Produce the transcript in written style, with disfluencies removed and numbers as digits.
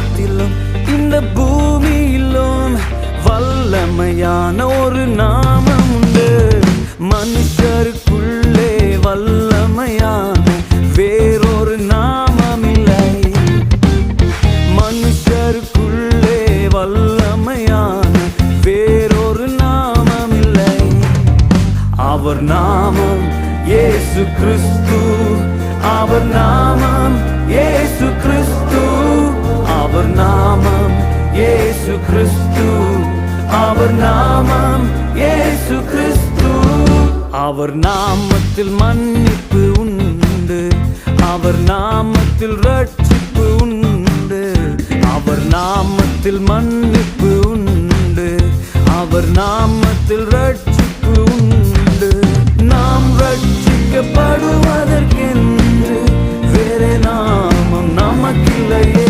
வானத்திலும் இந்த பூமியிலும் வல்லமையான ஒரு நாமம் உண்டு. மனுஷருக்குள்ளே வல்லமையான வேறொரு நாமம் இல்லை. மனுஷருக்குள்ளே வல்லமையான வேறொரு நாமம் இல்லை. அவர் நாமம் இயேசு கிறிஸ்து. அவர் நாமம் இயேசு கிறிஸ்து. அவர் நாமம் இயேசு கிறிஸ்து. அவர் நாமம் இயேசு கிறிஸ்து. அவர் நாமத்தில் மன்னிப்பு உண்டு. அவர் நாமத்தில் ரட்சிப்பு உண்டு. அவர் நாமத்தில் மன்னிப்பு உண்டு. அவர் நாமத்தில் ரட்சிப்பு உண்டு. நாம் ரட்சிக்கப்படுவதற்கென்று வேறே நாமம் நமக்கில்லையே.